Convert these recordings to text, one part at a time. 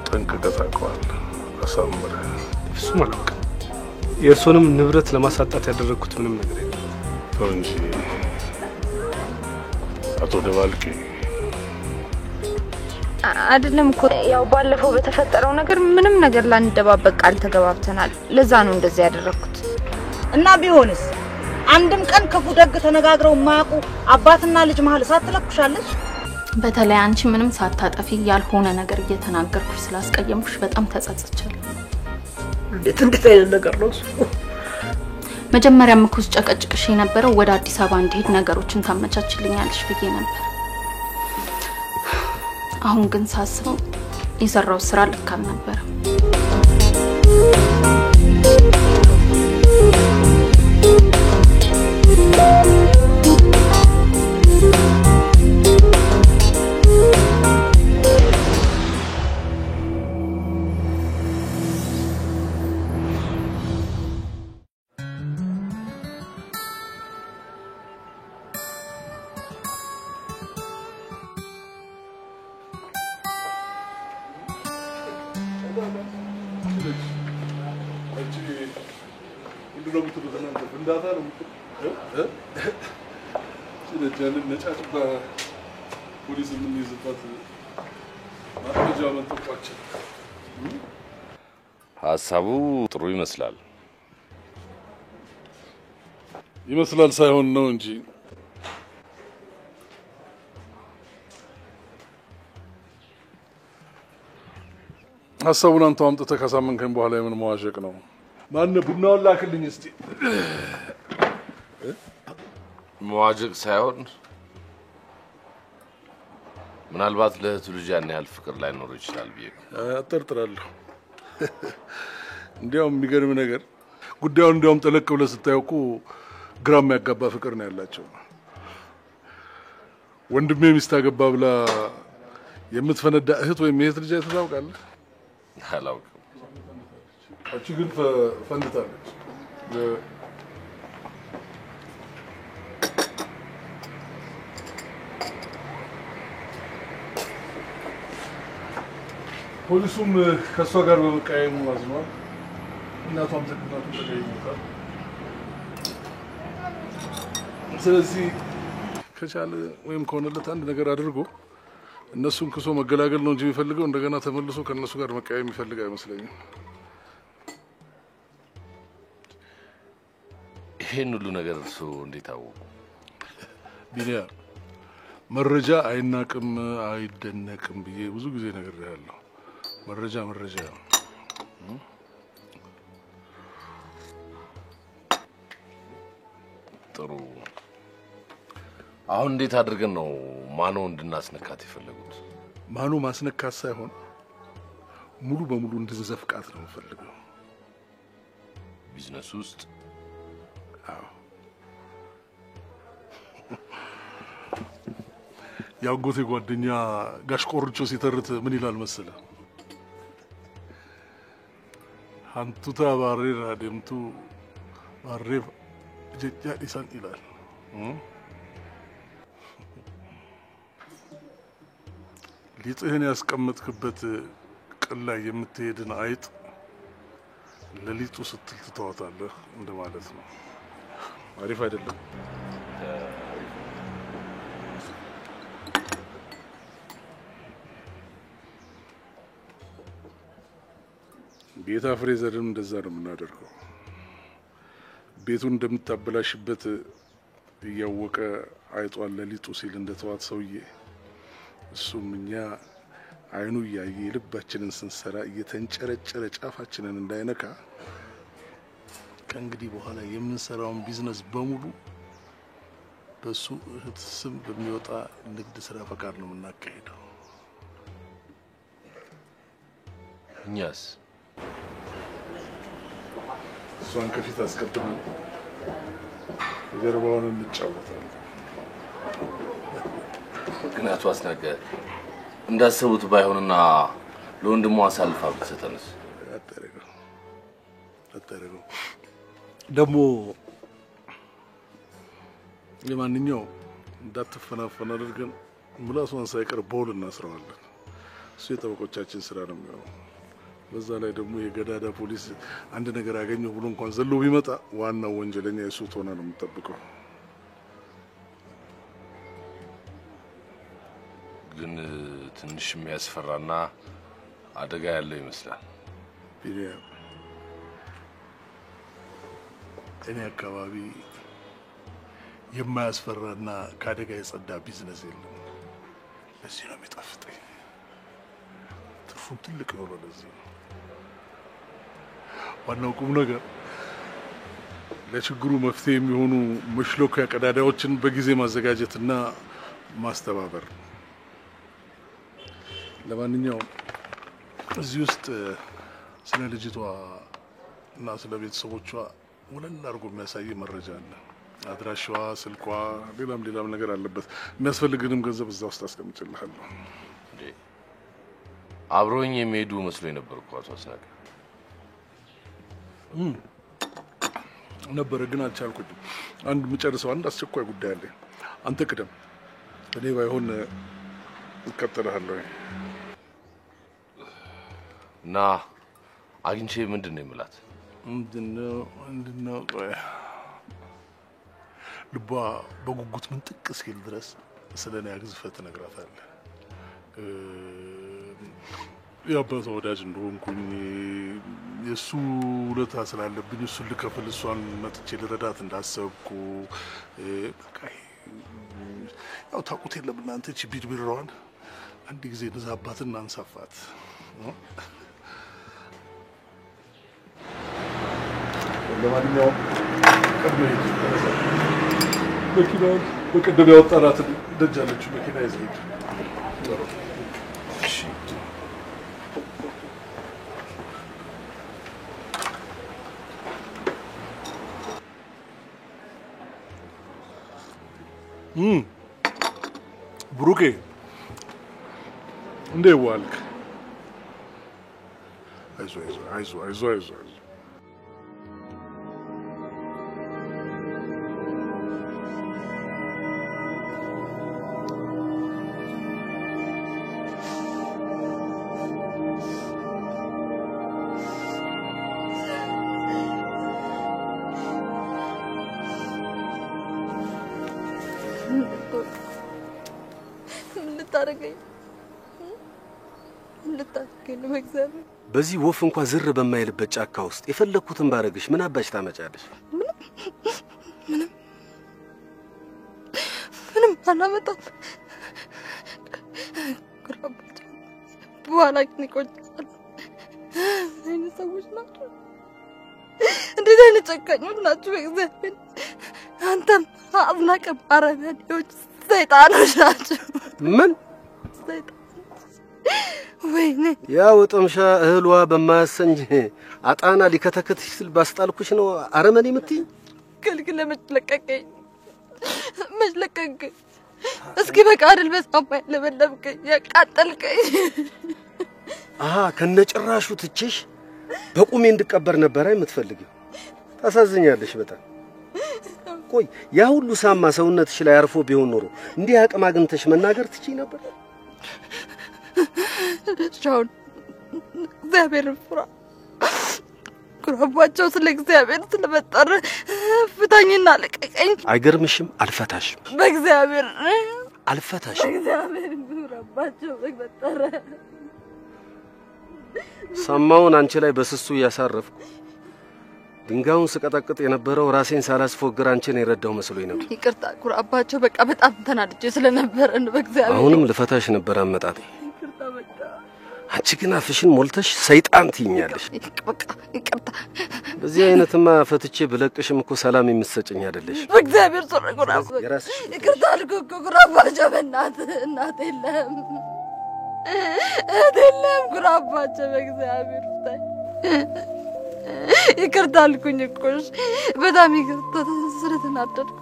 ጠንቅቀህ ታውቀዋለህ አሳምረህ እሱ ማለት የእሱንም ንብረት ለማሳጣት ያደረኩት ምንም ነገር የለም እንጂ አቶ ደባልቄ አይደለም እኮ ያው ባለፈው በተፈጠረው ነገር ምንም ነገር ላንደባበቅ ቃል ተገባብተናል ለዛ ነው እንደዚህ ያደረኩት እና ቢሆንስ አንድም ቀን ክፉ ደግ ተነጋግረው ማያውቁ አባትና ልጅ መሃል ሳትለኩሻለሽ በተለይ አንቺ ምንም ሳታጠፊ ያልሆነ ነገር እየተናገርኩሽ ስላስቀየምኩሽ በጣም ተጸጽቻለሁ እንዴት አይነት ነገር ነው መጀመሪያ ምኩስ ጨቀጭቅሽ የነበረው ወደ አዲስ አበባ እንድሄድ ነገሮችን ታመቻችልኛለሽ ብዬ ነበር አሁን ግን ሳስበው የሰራው ስራ ልክ አልነበረም ሐሳቡ ጥሩ ይመስላል ሳይሆን ነው እንጂ ሐሳቡን አንተ አምጥተህ ካሳመንከኝ በኋላ የምን መዋሸቅ ነው ማን ቡናውን ላክልኝ እስቲ መዋጀቅ ሳይሆን ምናልባት ለእህቱ ልጅ ያን ያህል ፍቅር ላይኖር ይችላል ብዬ አጠርጥራለሁ እንዲያውም የሚገርም ነገር ጉዳዩን እንዲያውም ጠለቅ ብለህ ስታየው እኮ ግራም ያጋባ ፍቅር ነው ያላቸው ወንድሜ ሚስት አገባ ብላ የምትፈነዳ እህት ወይም የእህት ልጅ አይተህ ታውቃለህ አላውቅም አንቺ ግን ፈንድታለች ፖሊሱም ከሷ ጋር በመቃየሙ አዝኗል እናቷም ተከታቱ ተገኝቷል ስለዚህ ከቻለ ወይም ከሆነለት አንድ ነገር አድርጎ እነሱን ክሶ መገላገል ነው እንጂ የሚፈልገው እንደገና ተመልሶ ከነሱ ጋር መቃየም ይፈልግ አይመስለኝም ይሄን ሁሉ ነገር እሱ እንዴት አወቁ ቢኒያ መረጃ አይናቅም አይደነቅም ብዬ ብዙ ጊዜ ነግሬሃለሁ መረጃ ጥሩ አሁን እንዴት አድርገን ነው ማኖ እንድናስነካት ይፈልጉት ማኖ ማስነካት ሳይሆን ሙሉ በሙሉ እንድንዘፍቃት ነው ፈልገው ቢዝነስ ውስጥ አዎ ያጎቴ ጓደኛ ጋሽ ቆርቾ ሲተርት ምን ይላል መሰለ አንቱታ ባሬራ ደምቱ ባሬፍ ጀጃ ኢሳን ይላል ሊጥህን ያስቀመጥክበት ቅል ላይ የምትሄድን አይጥ ለሊጡ ስትል ትተዋታለህ እንደማለት ነው አሪፍ አይደለም ቤታ ፍሬዘርም እንደዛ ነው የምናደርገው ቤቱን እንደምታበላሽበት እያወቀ አይጧል ለሊጡ ሲል እንደተዋት ሰውዬ እሱም እኛ አይኑ ያየ ልባችንን ስንሰራ እየተንጨረጨረ ጫፋችንን እንዳይነካ ከእንግዲህ በኋላ የምንሰራውን ቢዝነስ በሙሉ በሱ እህት ስም በሚወጣ ንግድ ስራ ፈቃድ ነው የምናካሄደው እኛስ እሷን ከፊት አስቀድመን ጀርባውን እንጫወታለን ግን አቶ አስናቀ እንዳሰቡት ባይሆንና ለወንድሙ አሳልፋ ብትሰጠንስ አጠረገው ደግሞ ለማንኛው እንዳትፈናፈን አድርገን ምላሷን ሳይቀር ቦል እናስረዋለን እሱ የጠበቆቻችን ስራ ነው የሚሆነው። በዛ ላይ ደግሞ የገዳዳ ፖሊስ አንድ ነገር አገኘው ብሎ እንኳን ዘሎ ቢመጣ ዋናው ወንጀለኛ እሱ ሆነ ነው የምጠብቀው። ግን ትንሽ የሚያስፈራና አደጋ ያለው ይመስላል። ቢሪያ እኔ አካባቢ የማያስፈራና ከአደጋ የጸዳ ቢዝነስ የለም። ለዚህ ነው የሚጣፍጠኝ። ትርፉም ትልቅ ነው። ለዚህ ነው ዋናው ቁም ነገር ለችግሩ መፍትሄ የሚሆኑ መሽሎኪያ ቀዳዳዎችን በጊዜ ማዘጋጀትና ማስተባበር። ለማንኛውም እዚህ ውስጥ ስለ ልጅቷ እና ስለ ቤተሰቦቿ ወለል አድርጎ የሚያሳይ መረጃ አለ። አድራሻዋ፣ ስልኳ፣ ሌላም ነገር አለበት። የሚያስፈልግንም ገንዘብ እዛ ውስጥ አስቀምጬልሃለሁ። አብሮኝ የሚሄዱ መስሎኝ ነበር እኮ አቶ አስናቀ። ነበር ግን አልቻልኩኝም። አንድ የምጨርሰው አንድ አስቸኳይ ጉዳይ አለ። አንተ ቅደም፣ እኔ ባይሆን እከተልሃለሁ። እና አግኝቼ ምንድነው የምላት? ምንድነው ልቧ በጉጉት ምን ጥቅ ሲል ድረስ ስለኔ አግዝፈት ነግራታለህ። የአባቷ ወዳጅ እንደሆንኩኝ የሱ ውለታ ስላለብኝ እሱን ልከፍል እሷን መጥቼ ልረዳት እንዳሰብኩ በቃ ያው ታውቁት የለም እናንተ እቺ ቢድቢራዋን አንድ ጊዜ ነዛባትና አንሳፋት። ለማንኛውም ቀድመህ መኪና በቀደም ያወጣናት ደጃለች መኪና ይዘህ ብሩኬ እንዴት ዋልክ? አይዞህ በዚህ ወፍ እንኳን ዝር በማይልበት ጫካ ውስጥ የፈለኩትን ባረግሽ ምን አባሽ ታመጫለሽ? ምንም አላመጣም። ግራባጭ በኋላ ግን ይቆጫል። አይነ ሰዎች ናቸው። እንዴት አይነት ጨካኞች ናቸው! በእግዚአብሔር አንተም አዝናቀ ባረጋዲዎች ሰይጣኖች ናቸው። ምን ሰይጣን ወይኔ ያው ጥምሻ እህሏ በማያሰኝ አጣና ሊከተከትሽ ስል ባስጣልኩሽ ነው አረመኔ የምትይ? ክልክል ለመለቀቀኝ መለቀቅ እስኪ በቃ አይደል በሳማይ ለበለብከኝ ያቃጠልከኝ። ከነጭራሹ ትችሽ በቁሜ እንድቀበር ነበር የምትፈልጊው? ታሳዝኛለሽ በጣም። ቆይ ያ ሁሉ ሳማ ሰውነትሽ ላይ አርፎ ቢሆን ኖሮ እንዲህ አቅም አግኝተሽ መናገር ትችይ ነበር? ሻውን እግዚአብሔር ፍራ። ግራባቸው ስለ እግዚአብሔር ስለመጣረ ፍታኝና ለቀቀኝ። አይገርምሽም? አልፈታሽም። በእግዚአብሔር አልፈታሽም። እግዚአብሔር ግራባቸው ስለመጣረ ሰማውን አንቺ ላይ በስሱ ያሳረፍኩ ድንጋዩን ስቀጠቅጥ የነበረው ራሴን ሳላስፎግር አንቺን የረዳው መስሎኝ ነበር። ይቅርታ ግራባቸው በቃ በጣም ተናድጄ ስለነበረ በእግዚአብሔር አሁንም ልፈታሽ ነበር አመጣጤ። አንቺ ግን አፍሽን ሞልተሽ ሰይጣን ትይኛለሽ። በቃ ይቅርታ። በዚህ አይነትማ ፈትቼ ብለቅሽም እኮ ሰላም የምትሰጭኝ አይደለሽ። በእግዚአብሔር ሶረቁራፍ ይቅርታ አልኩ ግራባቸው። እናት የለም አይደለም ግራባቸው በእግዚአብሔር ታይ ይቅርታ አልኩኝ እኮ በጣም ይቅርታ ስለተናደድኩ።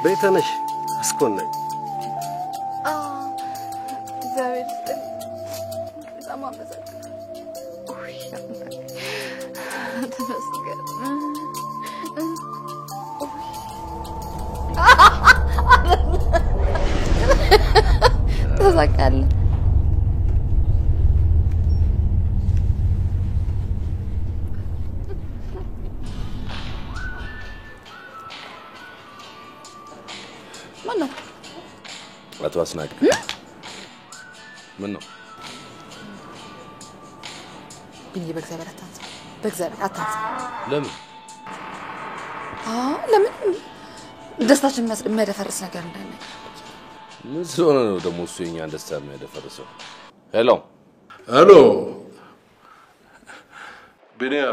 በይተነሽ አስኮነኝ እግዚአብሔር ይስጥልኝ በጣም አመሰግናለሁ ተመስገን ተሳካለ ማነው አቶ አስናቅ ምን ነው ቢኒ በእግዚአብሔር አታንሳ በእግዚአብሔር አታንሳ ለምን ለምን ደስታችን የሚያደፈርስ ነገር እንዳለ ምን ስለሆነ ነው ደግሞ እሱ የኛን ደስታ የሚያደፈርሰው ሄሎ ሄሎ ቢኒያ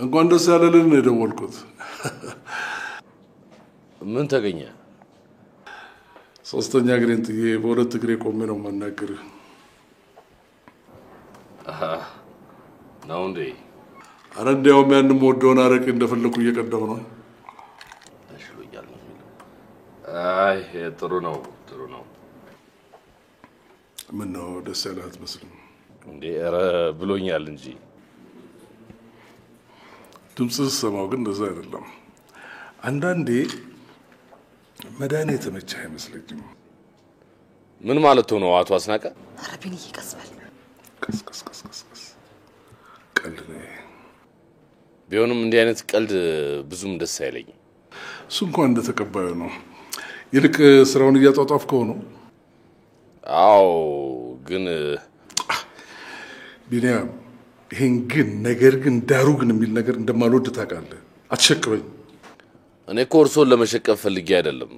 እንኳን ደስ ያለልን የደወልኩት ምን ተገኘ ሶስተኛ ግሬን ጥዬ በሁለት እግሬ ቆሜ ነው መናገር ነው እንዴ አረንዳውም ያንም ወደውን አረቄ እንደፈለኩ እየቀዳው ነው አሽሎኛል ነው አይ ጥሩ ነው ምን ነው ደስ ያለህ አትመስልም እንዴ ኧረ ብሎኛል እንጂ ድምጽህ ሰማው ግን እንደዛ አይደለም አንዳንዴ መዳኔ ተመቻ አይመስልኝም ምን ማለት ነው አቶ አስናቀ አረቢን ይቀስባል ቀስ ቀልድ ነው ቢሆንም እንዲህ አይነት ቀልድ ብዙም ደስ አይለኝም እሱ እንኳን እንደተቀባዩ ነው ይልቅ ስራውን እያጣጣፍከው ነው አዎ ግን ቢኒያም ይሄን ግን ነገር ግን ዳሩ ግን የሚል ነገር እንደማልወድ ታውቃለህ አትሸክበኝ እኔ ኮርሶን ለመሸቀፍ ፈልጌ አይደለም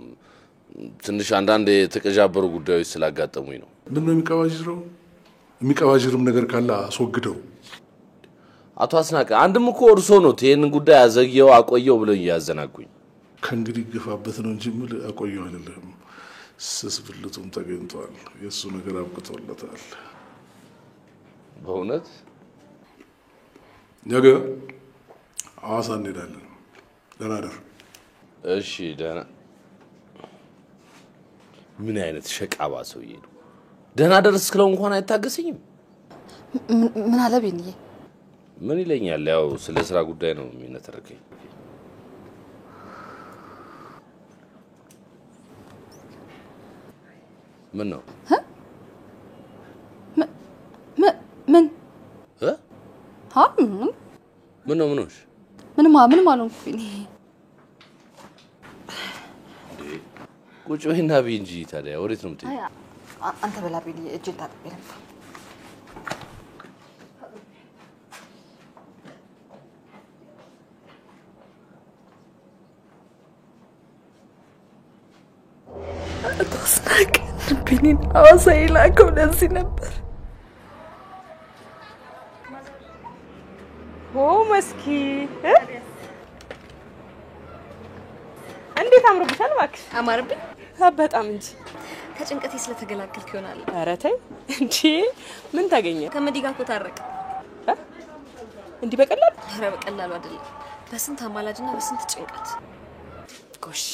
ትንሽ አንዳንድ የተቀጃበሩ ጉዳዮች ስላጋጠሙኝ ነው ምን ነው የሚቀባጅርም ነገር ካለ አስወግደው አቶ አስናቀ አንድም እኮ እርሶ ነው ይሄንን ጉዳይ አዘግየው አቆየው ብለው ያዘናጉኝ ከእንግዲህ ግፋበት ነው እንጂ ምን አቆየው አይደለም ስስብልቱም ተገኝቷል የሱ ነገር አብቅቶለታል በእውነት ነገ ሐዋሳ እንሄዳለን ደህና ደር እሺ ደህና ምን አይነት ሸቃባ ሰው ይሄዱ ደህና ደርስ ክለው እንኳን አይታገሰኝም ምን አለ ቢኒ ምን ይለኛል ያው ስለ ስራ ጉዳይ ነው የሚነተርከኝ ምን ነው ምን ምን ነው ምንሽ ምን ማለት ቢኒ ቁጭ በይና ቢንጂ ታዲያ ወዴት ነው የምትሄጂው አንተ በላ ቢኒ እጅን ታጥቤ ነበር አስናቅ ቢኒን ሐዋሳ ይላከው ለዚህ ነበር መስኪ እንዴት አምሮብሻል እባክሽ አማረብኝ በጣም እንጂ ከጭንቀቴ ስለተገላገልክ ይሆናል ኧረ ተይ እንዴ ምን ታገኘ ከመዲጋ እኮ ታረቀ እንዴ በቀላሉ ኧረ በቀላሉ አይደለም በስንት አማላጅና በስንት ጭንቀት ጎሽ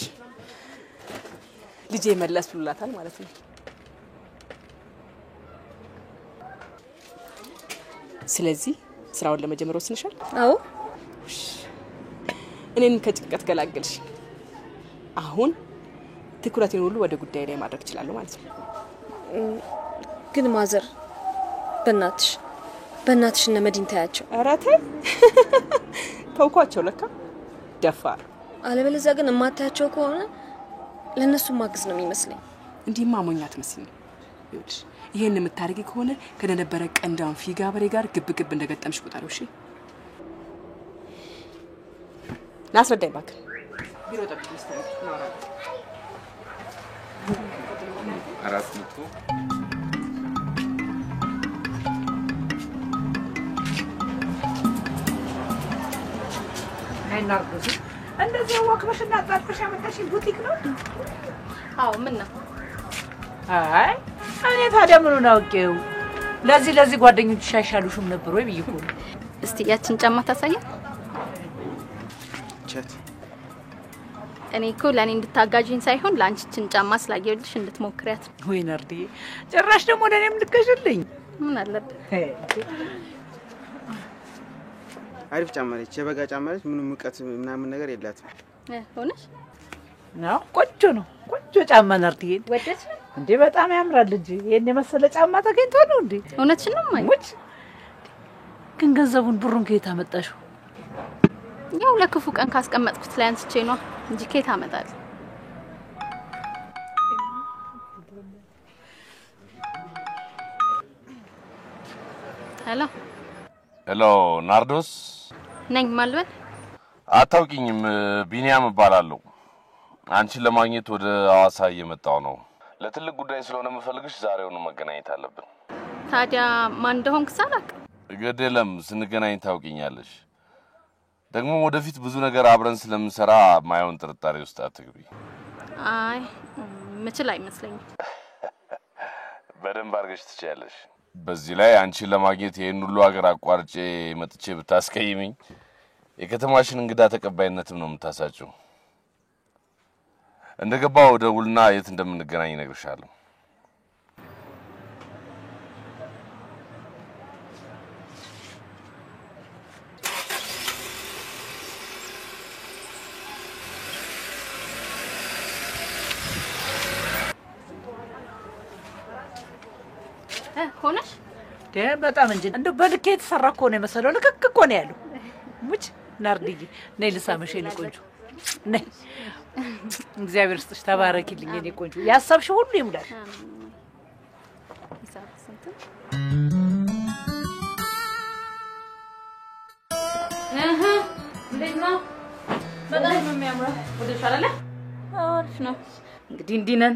ልጄ መለስ ብሏታል ማለት ነው ስለዚህ ስራውን ለመጀመር ወስነሻል አዎ እኔን ከጭንቀት ገላገልሽ አሁን ትኩረቴን ሁሉ ወደ ጉዳይ ላይ ማድረግ ይችላል ማለት ነው ግን ማዘር በእናትሽ እነ መዲን ታያቸው ኧረ ተይ ተውኳቸው ለካ ደፋር አለበለዚያ ግን እማታያቸው ከሆነ ለነሱ ማግዝ ነው የሚመስለኝ እንዲህ ማሞኛት መስልኝ ይኸውልሽ ይሄን የምታርጊ ከሆነ ከነበረ ቀንዳን ፊጋ በሬ ጋር ግብ እንደገጠምሽ ቁጣሪው እሺ ናስረዳይ ባክ ቢሮ ጠብቂኝ ነው አራስ ልኩ አይናርዱስ እንደዚህ ወክበሽና ጻፍሽ ያመጣሽ ቡቲክ ነው? አዎ ምን ነው? አይ እኔ ታዲያ ምኑን አውቄው ለዚህ ጓደኞችሽ አይሻሉሽም ነበር ወይ ብዬሽ እኮ። እስቲ ያችን ጫማ ታሳየን። ቸት እኔ እኮ ለኔ እንድታጋጂኝ ሳይሆን ላንቺችን ጫማ ስላየሁልሽ እንድትሞክሪያት። ወይ ነርዲ ጭራሽ ደግሞ ለኔም ልከሽልኝ ምን አለበት? አሪፍ ጫማ ነች። የበጋ ጫማ ነች። ምንም ሙቀት ምናምን ነገር የላትም። ሆነሽ ነው ቆንጆ ነው። ቆንጆ ጫማ ነርዲ። ወደድሽ እንዴ? በጣም ያምራል እንጂ ይሄን የመሰለ ጫማ ተገኝቶ ነው እንዴ? እውነትሽ ነው ማይ? ሙች ግን ገንዘቡን ብሩን ከየት አመጣሽው? ያው ለክፉ ቀን ካስቀመጥኩት ላይ አንስቼ ነው እንጂ ከየት አመጣለሁ? ሄሎ ናርዶስ ነኝ ማልበል? አታውቂኝም? ቢኒያም እባላለሁ። አንቺን ለማግኘት ወደ ሐዋሳ እየመጣው ነው። ለትልቅ ጉዳይ ስለሆነ የምፈልግሽ ዛሬውኑ መገናኘት አለብን። ታዲያ ማን እንደሆንክ ሳላቅ? ገደለም ስንገናኝ ታውቂኛለሽ። ደግሞ ወደፊት ብዙ ነገር አብረን ስለምንሰራ ማየውን ጥርጣሬ ውስጥ አትግቢ። አይ ምችል አይመስለኝም። በደንብ አድርገሽ ትችያለሽ። በዚህ ላይ አንቺን ለማግኘት ይሄን ሁሉ ሀገር አቋርጬ መጥቼ ብታስቀይሚኝ የከተማሽን እንግዳ ተቀባይነትም ነው የምታሳጭው። እንደገባው ደውልና የት እንደምንገናኝ እነግርሻለሁ። ሆነሽ በጣም እንጂ እንደው በልክ የተሰራ እኮ ነው የመሰለው። ልክክ እኮ ነው ያለው። ሙች ናርዲዬ ነይ ልሳምሽ የኔ ቆንጆ ነይ። እግዚአብሔር ይስጥሽ ተባረኪልኝ የኔ ቆንጆ። ያሰብሽ ሁሉ ይሙላል። እንዴት ነው? በጣም ነው የሚያምረው። ወደሽ አይደለ? አሪፍ ነው። እንግዲህ እንዲህ ነን።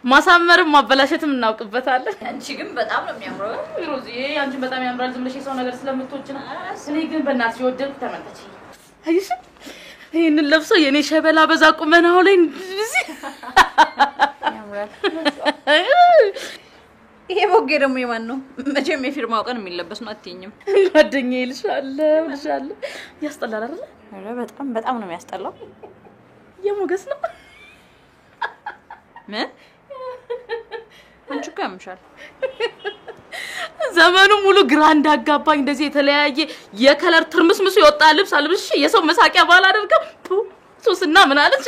ማሳመርም ማበላሸትም እናውቅበታለን። አንቺ ግን በጣም ነው የሚያምረው። ሮዚዬ አንቺ በጣም ያምራል። ዝም ብለሽ የሰው ነገር ስለምትወጪ ነው። እኔ ግን በእናትሽ ወደድኩ ተመለች። አይሽ ይሄንን ለብሶ የኔ ሸበላ በዛ ቁመናው ላይ እንደዚህ ያምራል። ይሄ ቦጌ ደግሞ የማን ነው? መቼም የፊርማው ቀን የሚለበስ ነው አትይኝም? ጓደኛዬ ልሻለሁ። ያስጠላል አይደል? አረ በጣም ነው የሚያስጠላው። የሞገስ ነው። ምን? አንቺ እኮ ያምሻል። ዘመኑ ሙሉ ግራ እንዳጋባኝ እንደዚህ የተለያየ የከለር ትርምስምሱ የወጣ ልብስ አልብሽ የሰው መሳቂያ ባል አደርገው ሱስና ምን አለች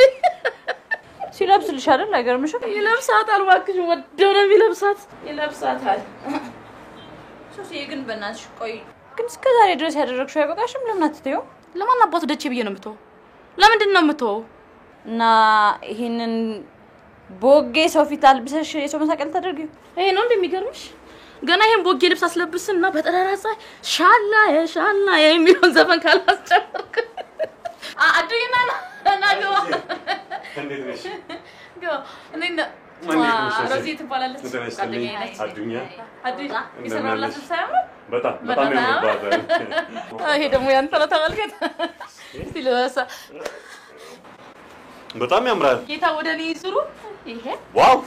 ሲለብስልሽ አይደል? አይገርምሽም? ይለብሳታል። እባክሽ ወደው ነው የሚለብሳት። ይለብሳታል። ሶስዬ ግን በእናትሽ ቆይ፣ ግን እስከ ዛሬ ድረስ ያደረግሽው አይበቃሽም? ለምን አትተይው? ለማን አባቱ ደቼ ብዬ ነው የምተው? ለምንድን ነው የምተው? እና ይሄንን ቦጌ ሰው ፊት አልብሰሽ የሰው መሳቂያ ልታደርጊው? ይሄ ነው እንደሚገርምሽ። ገና ይሄን ቦጌ ልብስ አስለብስና በጠራራ ፀሐይ ሻላ የሚለውን ዘፈን ካላስጨመርክ አዱይና ናገባ እንዴት ነሽ? እኔ ሮዚ ትባላለች። ጓደኛዬ ነች። አዱኛ ይሰራላት ሳይሆን በጣም ያምራል። ይሄ ደግሞ ያንተ ነው። ተመልከት እስቲ ለወሳ በጣም ያምራል። ጌታ ወደኔ ይስሩ። ይሄ ዋው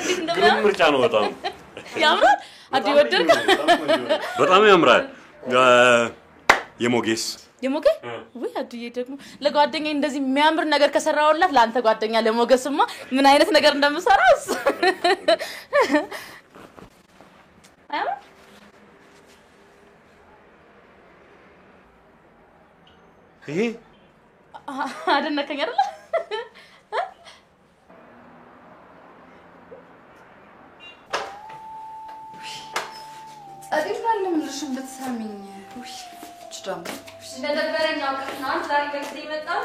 እንዴት ግሩም እንደሚያምር ምርጫ ነው። በጣም ያምራል። አዲ ወደድክ? በጣም ያምራል። የሞጌ ወይ አዱዬ ደግሞ ለጓደኛዬ እንደዚህ የሚያምር ነገር ከሰራውላት ለአንተ ጓደኛ ለሞገስማ ምን አይነት ነገር እንደምሰራስ አያ ይሄ አደነከኝ አይደል? ጸዲቃለ ምንሽም ብትሰሚኝ ውይ ጭዳም ለደበረኝ አውቀና ዛሬ ከዚህ ይመጣል።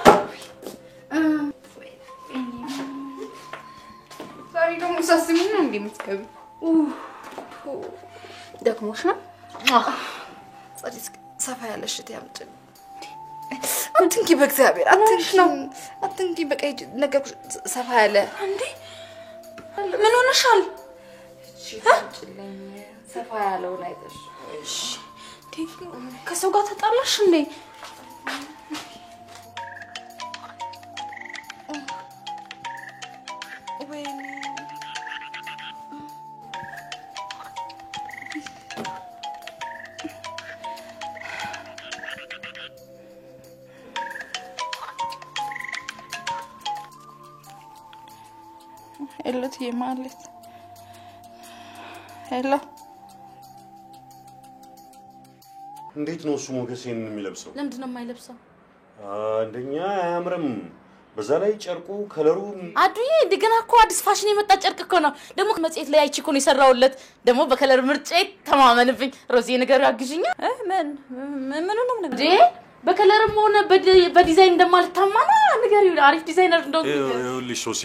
ዛሬ ደግሞ ሳስሚኝ ነው እንደምትከቢ ደክሞሽ ነው? ጸዲቅ ሰፋ ያለሽ ያምጭ አትንኪ በእግዚአብሔር አትንኪ በቃ ነገርኩሽ ሰፋ ያለ እንዴ ምን ሆነሻል? አምጭልኝ ሰፋ ያለው አይተሽ እሺ ከሰው ጋር ተጣላሽ እንዴ? ወይኔ Hello ማለት ሄሎ እንዴት ነው እሱ ሞገሴን የሚለብሰው? ለምንድን ነው የማይለብሰው? አንደኛ አያምርም። በዛ ላይ ጨርቁ ከለሩ አዱዬ እንደገና እኮ አዲስ ፋሽን የመጣ ጨርቅ እኮ ነው። ደግሞ መጽሔት ላይ አይቼ እኮ ነው የሰራውለት። ደግሞ በከለር ምርጫዬ ተማመንብኝ። ሮዚ ነገር አግዥኛ ምን ነው እንዴ? በከለርም ሆነ በዲዛይን እንደማልታማና ነገር አሪፍ ዲዛይነር እንደው ይኸውልሽ ሶሲ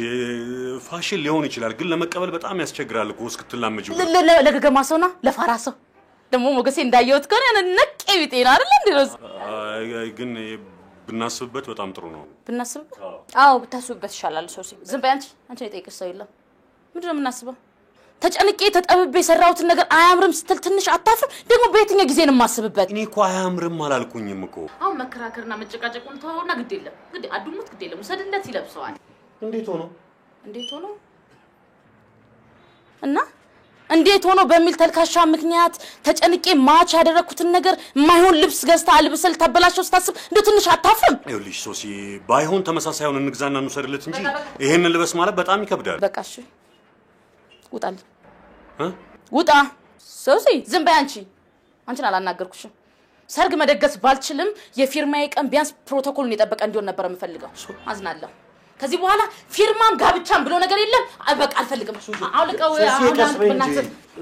ፋሽን ሊሆን ይችላል፣ ግን ለመቀበል በጣም ያስቸግራል እኮ እስክትላመጂው። ለገገማ ሰውና ለፋራ ሰው ደግሞ ሞገሴ እንዳየሁት ከሆነ ነቄ ቢጤና አይደል እንዴ? ሮዚ ግን ብናስብበት በጣም ጥሩ ነው። ብናስብበት? አዎ ብታስብበት ይሻላል ሶሲ። ዝም በይ አንቺ የጠይቅሽ ሰው የለም። ምንድን ነው የምናስበው? ተጨንቄ ተጠብቤ የሰራሁትን ነገር አያምርም ስትል ትንሽ አታፍር? ደግሞ በየትኛው ጊዜ ነው የማስብበት? እኔ እኮ አያምርም አላልኩኝም እኮ። አሁን መከራከርና መጨቃጨቁን ተወውና ግድ የለም አዱሙት ግድ የለም ውሰድለት ይለብሰዋል። እንዴት ሆኖ እና እንዴት ሆኖ በሚል ተልካሻ ምክንያት ተጨንቄ ማች ያደረኩትን ነገር ማይሆን ልብስ ገዝታ አልብሰል ተበላሽው ስታስብ እንዴ ትንሽ አታፍም? ይኸውልሽ ሶሲ ባይሆን ተመሳሳይውን እንግዛና እንውሰድለት እንጂ ይሄን ልበስ ማለት በጣም ይከብዳል። በቃ እሺ ውጣልኝ ውጣ ሶሲ። ዝም በይ አንቺን አላናገርኩሽም። ሰርግ መደገስ ባልችልም የፊርማዬ ቀን ቢያንስ ፕሮቶኮሉን የጠበቀ እንዲሆን ነበር የምፈልገው። አዝናለሁ። ከዚህ በኋላ ፊርማም ጋብቻም ብሎ ነገር የለም። በቃ አልፈልግም። አውልቀው አሁን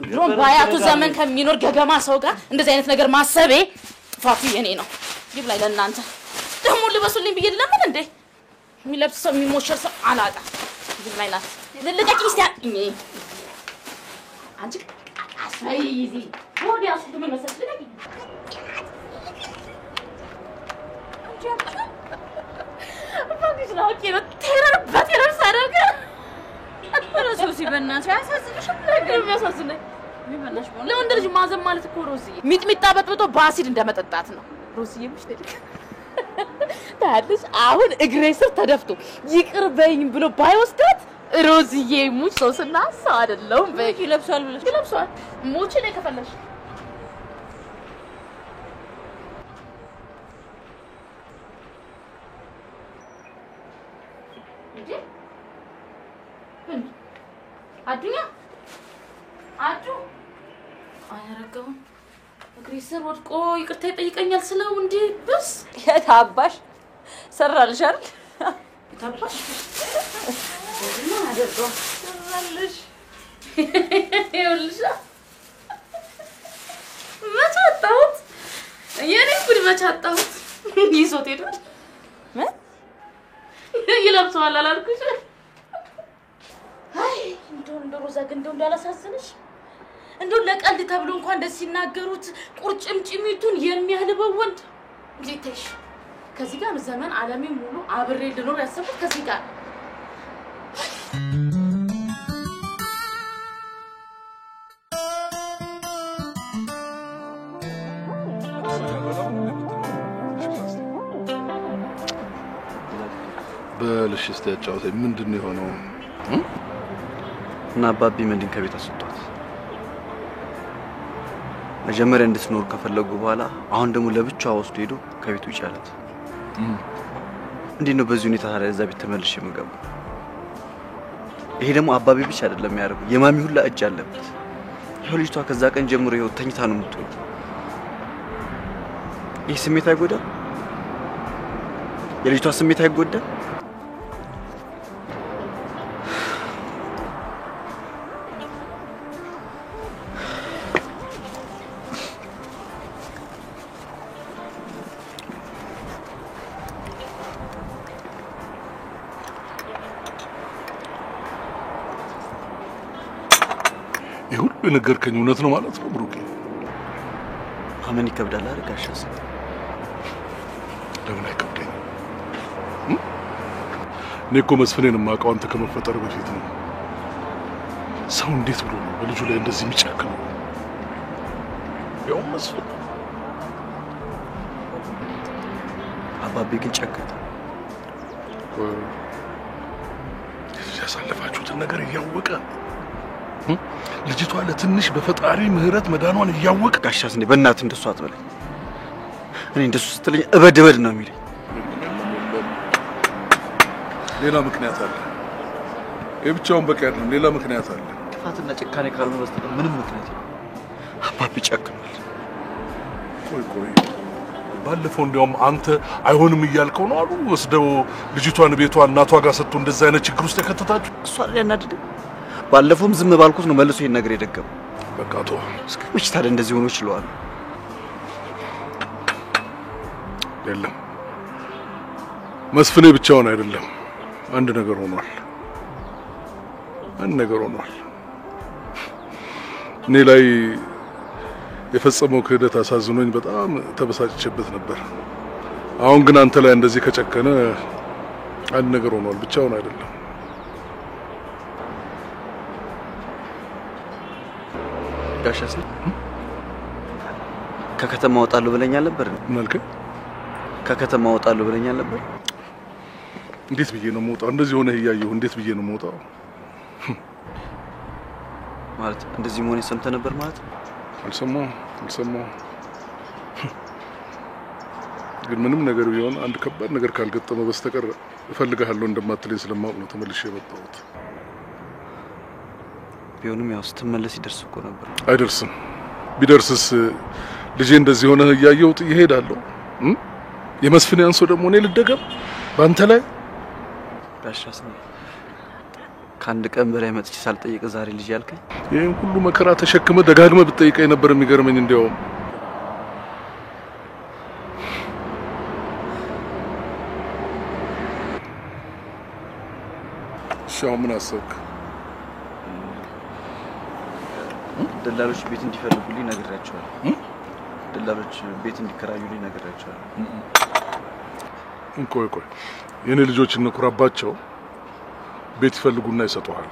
ድሮም ባያቱ ዘመን ከሚኖር ገገማ ሰው ጋር እንደዚህ አይነት ነገር ማሰቤ ጥፋቱ የኔ ነው። ይብላኝ ለእናንተ ደግሞ ልበሱልኝ ብዬ ለምን እንዴ የሚለብስ ሰው የሚሞሸር ሰው አላጣ። ይብላኝ ናት ልልቀቂ እስቲ አንቺ አስፈይዚ ወዲያ ምን መሰለሽ ልቀቂ ነው ኪሎ ተረበት ሳደርግ ሮዚ በእናትሽ ያሳዝንሽም ነገር የሚያሳዝነኝ ቢመናሽ ነው። ለወንድ ልጅ ማዘን ማለት እኮ ሮዚ ሚጥሚጣ በጥብጦ በአሲድ እንደመጠጣት ነው። ሮዚዬ ምሽ ታዲያ አሁን እግሬ ስር ተደፍቶ ይቅር በይኝ ብሎ ባይወስዳት ሮዚዬ ሙች ሰውስና ሰው አይደለም። በቂ ለብሷል ብለሽ ለብሷል ሙች ላይ ከፈለሽ አዱኛ አዱ አያረጋው እግሬ ስር ወድቆ ይቅርታ ይጠይቀኛል ስለው እንዴ ብስ የታባሽ ሰራልሽ አይደል? የታባሽ እና አደረገው ሰራልሽ ይኸውልሽ መቻጣሁት የኔ ጉድ መቻጣሁት ይዞት ሄዷል። ምን ይለብሰዋል አላልኩሽ? አይ እንደው ሮዛ ግን እንደው እንዳላሳዝንሽ እንደው ለቀልድ ተብሎ እንኳን ደስ ሲናገሩት ቁርጭምጭሚቱን የሚያልበው ወንድ እንዴትሽ ከዚህ ጋር ዘመን ዓለሜ ሙሉ አብሬ ልኖር ያሰብኩት ከዚህ ጋር በልሽ እስቲ ያጫውተኝ ምንድነው የሆነው? እና አባቢ ምንድን ከቤት አስወጣት። መጀመሪያ እንድትኖር ከፈለጉ በኋላ አሁን ደግሞ ለብቻው ወስዶ ሄዶ ከቤቱ ይጫላት። እንዴት ነው በዚህ ሁኔታ ታዲያ እዛ ቤት ተመልሼ የምገባው? ይሄ ደግሞ አባቢ ብቻ አይደለም ያደርገው የማሚ ሁላ እጅ አለበት። ይኸው ልጅቷ ከዛ ቀን ጀምሮ ይኸው ተኝታ ነው የምትውለው። ይህ ስሜት አይጎዳም? የልጅቷ ስሜት አይጎዳም? የነገርከኝ እውነት ነው ማለት ነው ብሩኬ? አመን ይከብዳል አይደል ጋሻስ? ለምን አይከብደኝ? እኔ እኮ መስፍኔን የማውቀው አንተ ከመፈጠር በፊት ነው። ሰው እንዴት ብሎ ነው በልጁ ላይ እንደዚህ የሚጨክነው? ያው መስፍን አባቤ ግን ጨከነ። ያሳለፋችሁትን ነገር እያወቀ ልጅቷ ለትንሽ በፈጣሪ ምህረት መዳኗን እያወቀ ጋሻስ እንዴ በእናትህ እንደሱ አትበለኝ። እኔ እንደሱ ስትለኝ እበድበድ ነው የሚለኝ። ሌላ ምክንያት አለ። የብቻውን በቃ አይደለም፣ ሌላ ምክንያት አለ። ጥፋትና ጭካኔ ካልሆነ በስተቀር ምንም ምክንያት የለም። አባቢ ጨክኗል። ቆይ ባለፈው እንዲያውም አንተ አይሆንም እያልከው ነው አሉ ወስደው ልጅቷን ቤቷ እናቷ ጋር ሰጥቶ እንደዛ አይነት ችግር ውስጥ የከተታችሁ። እሷ ያናደደ ባለፈውም ዝም ባልኩት ነው መልሶ ይሄን ነገር የደገመው። በቃ ተው። እስከ መቼ ታዲያ እንደዚህ ሆኖ ይችላል? የለም መስፍኔ ብቻውን አይደለም። አንድ ነገር ሆኗል። እኔ ላይ የፈጸመው ክህደት አሳዝኖኝ በጣም ተበሳጭቼበት ነበር። አሁን ግን አንተ ላይ እንደዚህ ከጨከነ አንድ ነገር ሆኗል። ብቻውን አይደለም። ጋሻስ ከከተማ ወጣለሁ ብለኛል ነበር። መልከ ከከተማ ወጣለሁ ብለኛል ነበር። እንዴት ብዬ ነው የምወጣው? እንደዚህ ሆነ እያየሁ እንዴት ብዬ ነው የምወጣው? ማለት እንደዚህ መሆኔ ሰምተህ ነበር ማለት ነው? አልሰማሁም። ግን ምንም ነገር ቢሆን አንድ ከባድ ነገር ካልገጠመ በስተቀር እፈልግሃለሁ እንደማትለኝ ስለማውቅ ነው ተመልሼ የመጣሁት። ቢሆንም ያው ስትመለስ ይደርስ እኮ ነበር። አይደርስም። ቢደርስስ ልጄ እንደዚህ ሆነ እያየሁ ጥዬ እሄዳለሁ? የመስፍኔ አንሶ ደግሞ እኔ ልደገም ባንተ ላይ? ጋሻስ ከአንድ ቀን በላይ መጥቼ ሳልጠይቅ ዛሬ ልጅ ያልከኝ? ይሄን ሁሉ መከራ ተሸክመ ደጋግመ ብትጠይቀኝ ነበር የሚገርመኝ። እንዲያውም ሻው ምን አሰብክ? ደላሎች ቤት እንዲፈልጉልኝ ነግሬያቸዋለሁ። ደላሎች ቤት እንዲከራዩልኝ ነግሬያቸዋለሁ። ቆይ የኔ ልጆች እንኩራባቸው። ቤት ይፈልጉና ይሰጡሃል።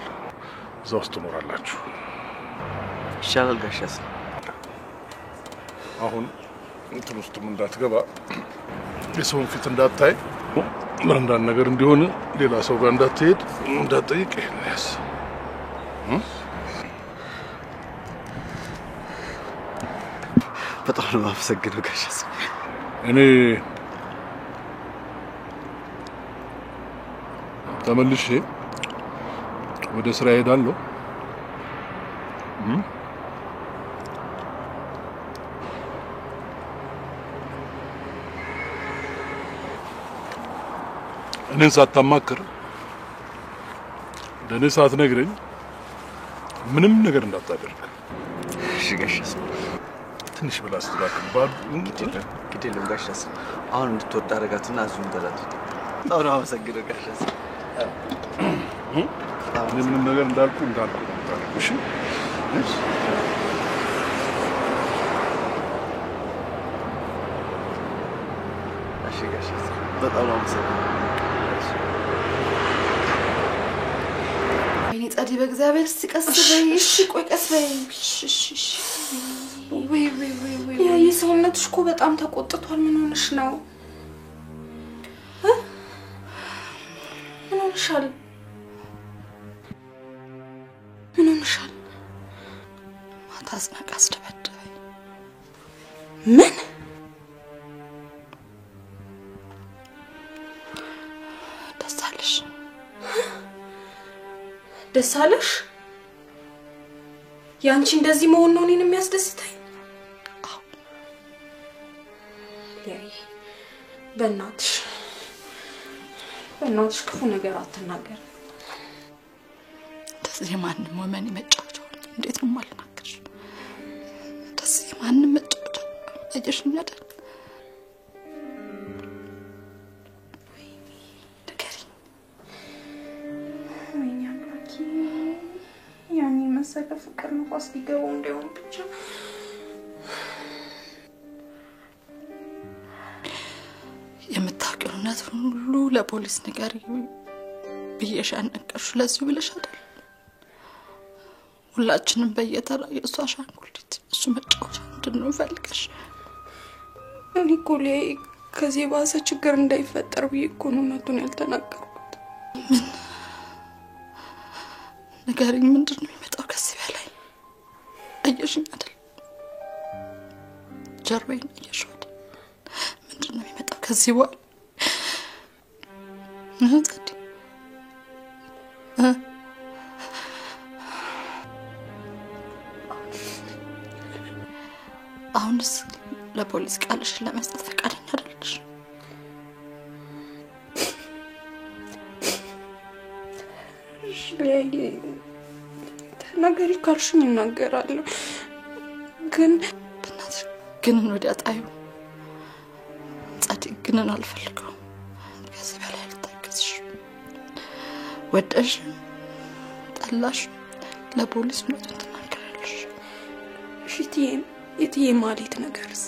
እዛ ውስጥ ትኖራላችሁ። ይሻላል ጋሻስ። አሁን እንትን ውስጥም እንዳትገባ፣ የሰውን ፊት እንዳታይ፣ አንዳንድ ነገር እንዲሆን ሌላ ሰው ጋር እንዳትሄድ፣ እንዳትጠይቅ። ያስ በጣም ነው የማመሰግነው ጋሻስ። እኔ ተመልሼ ወደ ስራ ሄዳለሁ። እኔን ሳታማክር ለእኔ ሳትነግረኝ ምንም ነገር እንዳታደርግ። እሺ ጋሻስ። ትንሽ ብላ አስተካክል። ባሉ ግድ የለም ጋሻስ። አሁን እንድትወጣ አደረጋትና እዚሁ እንበላለን። በጣም ነው የማመሰግነው ጋሻስ። ምንም ነገር እንዳልኩ እሺ? እሺ ጋሻስ። በጣም ነው የማመሰግነው። ወይኔ ጸዲ በእግዚአብሔር እስቲ ቀስ በይ። እሺ ቆይ ቀስ በይ። እሺ ወይ ያ የሰውነትሽ እኮ በጣም ተቆጥቷል። ምን ሆነሽ ነው? ምን ሆነሻል? ማታ አስናቅ አስደበደበኝ። ምን? ደስ አለሽ? ያንቺ እንደዚህ መሆን ነው እኔን የሚያስደስተኝ? አዎ። በእናትሽ ክፉ ነገር አትናገር። እንደዚህ ማንም ወመን ይመጫቸው እንዴት ነው ማልናገርሽ? እንደዚህ ማንም መጫወቻ አየሽኝ አይደል? መሰለ ፍቅር ነው አስዲገው እንደውም ብቻ የምታውቂው እውነት ሁሉ ለፖሊስ ንገሪ ብዬሽ አነቀርሽ። ለዚህ ብለሽ አይደል? ሁላችንም በየተራ የእሱ አሻንጉሊት እሱ መጫወቻ እንድንሆን ፈልገሽ። እኔ እኮ ላይ ከዚህ ባሰ ችግር እንዳይፈጠር ብዬ እኮ ነው እውነቱን ያልተናገርኩት። ንገሪኝ፣ ምንድን ነው የሚመጣው ከዚህ በላይ? አየሽኝ አይደል? ጀርባዬን አየሽው አይደል? ምንድን ነው የሚመጣው ከዚህ በኋላ? አሁንስ ለፖሊስ ቃልሽን ለመስጠት ፈቃደኛ አይደለሽ? ተናገሪ ካልሽኝ እናገራለሁ። ግን በእናትሽ ግንን ወዲያ ጣዩ። ጻድቅ ግንን አልፈልገውም። ከዚህ በላይ አልታገስሽ። ወደሽ ጠላሽ ለፖሊስ እውነቱን ትናገራለሽ። የትዬ ማሌት ነገርስ?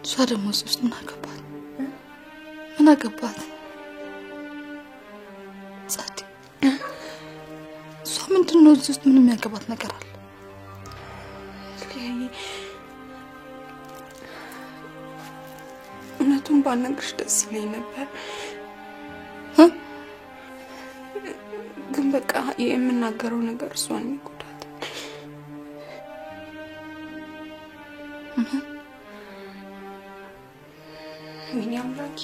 እሷ ደግሞ እዚህ ውስጥ ምን አገባት? ምን አገባት? ጻድቅ እሷ ምንድን ነው እዚህ ውስጥ ምን የሚያገባት ነገር አለ? እውነቱን ባልነግርሽ ደስ ይለኝ ነበር፣ ግን በቃ የምናገረው ነገር እሷን ይጎዳል። ወይኔ አምላኬ